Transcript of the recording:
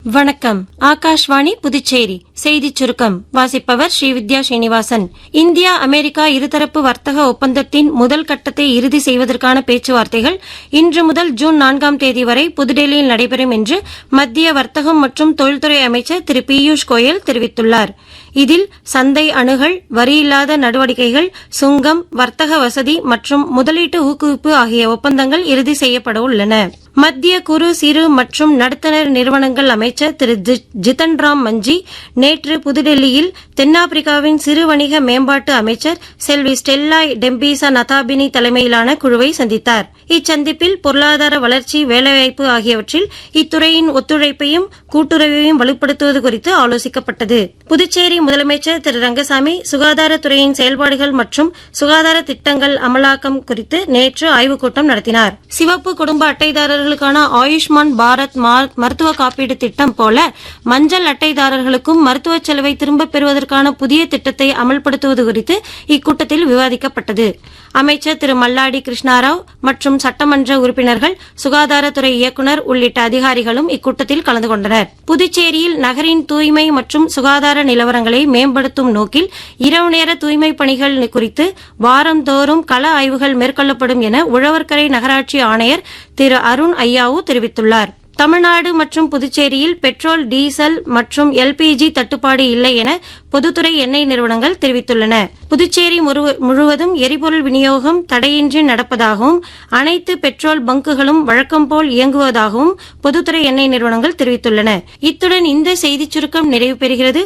வணக்கம். ஆகாஷ்வாணி புதுச்சேரி செய்திச் சுருக்கம் வாசிப்பவர் ஸ்ரீவித்யா ஸ்ரீனிவாசன். இந்தியா அமெரிக்கா இருதரப்பு வர்த்தக ஒப்பந்தத்தின் முதல் கட்டத்தை இறுதி செய்வதற்கான பேச்சுவார்த்தைகள் இன்று முதல் ஜூன் 4ஆம் தேதி வரை புதுடெல்லியில் நடைபெறும் என்று மத்திய வர்த்தகம் மற்றும் தொழில்துறை அமைச்சர் திரு பியூஷ் கோயல் தெரிவித்துள்ளார். இதில் சந்தை அணுகல், வரியில்லாத நடவடிக்கைகள், சுங்கம், வர்த்தக வசதி மற்றும் முதலீட்டு ஊக்குவிப்பு ஆகிய ஒப்பந்தங்கள் இறுதி செய்யப்பட உள்ளன. மத்திய குறு சிறு மற்றும் நடுத்தர நிறுவனங்கள் அமைச்சர் திரு ஜிதன் ராம் மஞ்சி நேற்று புதுடெல்லியில் தென்னாப்பிரிக்காவின் சிறு வணிக மேம்பாட்டு அமைச்சர் செல்வி ஸ்டெல்லா டெம்பிசா நதாபினி தலைமையிலான குழுவை சந்தித்தார். இச்சந்திப்பில் பொருளாதார வளர்ச்சி, வேலைவாய்ப்பு ஆகியவற்றில் இத்துறையின் ஒத்துழைப்பையும் கூட்டுறவையும் வலுப்படுத்துவது குறித்து ஆலோசிக்கப்பட்டது. புதுச்சேரி முதலமைச்சர் திரு ரங்கசாமி சுகாதாரத்துறையின் செயல்பாடுகள் மற்றும் சுகாதார திட்டங்கள் அமலாக்கம் குறித்து நேற்று ஆய்வுக் கூட்டம் நடத்தினார். சிவப்பு குடும்ப அட்டைதாரர்களுக்கான ஆயுஷ்மான் பாரத் மருத்துவ காப்பீடு திட்டம் போல மஞ்சள் அட்டைதாரர்களுக்கும் மருத்துவ செலவை திரும்பப் பெறுவதற்கான புதிய திட்டத்தை அமல்படுத்துவது குறித்து இக்கூட்டத்தில் விவாதிக்கப்பட்டது. அமைச்சர் திரு மல்லாடி கிருஷ்ணாராவ் மற்றும் சட்டமன்ற உறுப்பினர்கள், சுகாதாரத்துறை இயக்குநர் உள்ளிட்ட அதிகாரிகளும் இக்கூட்டத்தில் கலந்து கொண்டனர். புதுச்சேரியில் நகரின் தூய்மை மற்றும் சுகாதார நிலவரங்களை மேம்படுத்தும் நோக்கில் இரவு நேர தூய்மை பணிகள் குறித்து வாரந்தோறும் கள ஆய்வுகள் மேற்கொள்ளப்படும் என உழவர்கரை நகராட்சி ஆணையர் திரு அருண் ஐயாவு தெரிவித்துள்ளார். தமிழ்நாடு மற்றும் புதுச்சேரியில் பெட்ரோல், டீசல் மற்றும் எல்பிஜி தட்டுப்பாடு இல்லை என பொதுத்துறை எண்ணெய் நிறுவனங்கள் தெரிவித்துள்ளன. புதுச்சேரி முழுவதும் எரிபொருள் விநியோகம் தடையின்றி நடப்பதாகவும் அனைத்து பெட்ரோல் பங்குகளும் வழக்கம்போல் இயங்குவதாகவும் பொதுத்துறை எண்ணெய் நிறுவனங்கள் தெரிவித்துள்ளன. இத்துடன் இந்த செய்திச் சுருக்கம் நிறைவு பெறுகிறது.